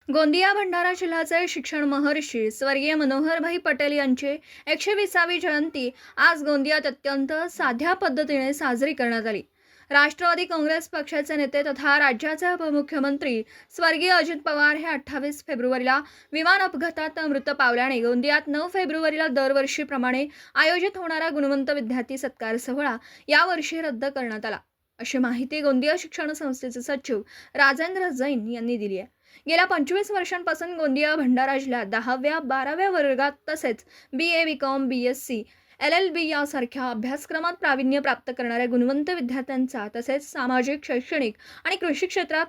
गोंदिया भंडारा जिल्ह्याचे शिक्षण महर्षी स्वर्गीय मनोहरभाई पटेल यांची 120वी जयंती आज गोंदियात अत्यंत साध्या पद्धतीने साजरी करण्यात आली। राष्ट्रवादी काँग्रेस पक्षाचे नेते तथा राज्याचे उपमुख्यमंत्री स्वर्गीय अजित पवार हे 28 फेब्रुवारीला विमान अपघातात मृत पावल्याने गोंदियात 9 फेब्रुवारीला दरवर्षीप्रमाणे आयोजित होणारा गुणवंत विद्यार्थी सत्कार सोहळा यावर्षी रद्द करण्यात आला, अशी माहिती गोंदिया शिक्षण संस्थेचे सचिव राजेंद्र जैन यांनी दिली आहे। गेल्या 25 वर्षांपासून गोंदिया भंडारा जिल्ह्यात 10व्या 12व्या वर्गात तसेच BA BCom BSc LLB यासारख्या अभ्यासक्रमात प्रावीण्य प्राप्त करणाऱ्या गुणवंत विद्यार्थ्यांचा तसेच सामाजिक, शैक्षणिक आणि कृषी क्षेत्रात,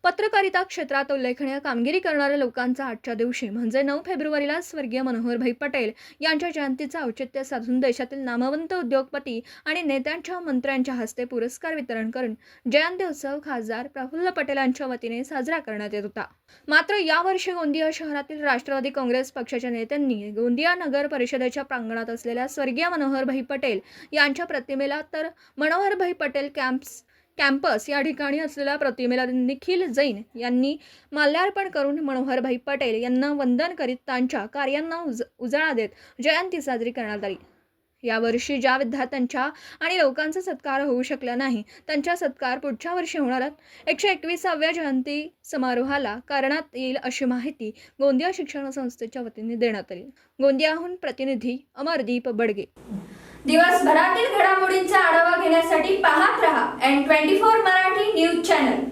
पत्रकारिता क्षेत्रात उल्लेखनीय कामगिरी करणाऱ्या लोकांचा आजच्या दिवशी म्हणजे 9 फेब्रुवारीला स्वर्गीय मनोहरभाई पटेल यांच्या जयंतीचा औचित्य साधून देशातील नामवंत उद्योगपती आणि नेत्यांच्या मंत्र्यांच्या हस्ते पुरस्कार वितरण करून जयंती उत्सव खासदार प्रफुल्ल पटेल यांच्या वतीने साजरा करण्यात येत होता। मात्र यावर्षी गोंदिया शहरातील राष्ट्रवादी काँग्रेस पक्षाच्या नेत्यांनी गोंदिया नगर परिषदेच्या प्रांगणात असलेल्या स्वर्गीय मनोहरभाई पटेल यांच्या प्रतिमेला तर मनोहरभाई पटेल कॅम्पस या ठिकाणी असलेल्या प्रतिमेला निखिल जैन यांनी माल्यार्पण करून मनोहरभाई पटेल यांना वंदन करीत त्यांच्या कार्यांना उजाळा देत जयंती साजरी करण्यात आली। यावर्षी ज्या विद्यार्थ्यांच्या आणि लोकांचा सत्कार होऊ शकला नाही त्यांचा सत्कार पुढच्या वर्षी होणाऱ्या 121व्या जयंती समारोहाला करण्यात येईल, अशी माहिती गोंदिया शिक्षण संस्थेच्या वतीने देण्यात आली। गोंदियाहून प्रतिनिधी अमरदीप बडगे। दिवसभरातील घडामोडींचा आढावा घेण्यासाठी पाहत रहा N24 मराठी न्यूज चॅनल।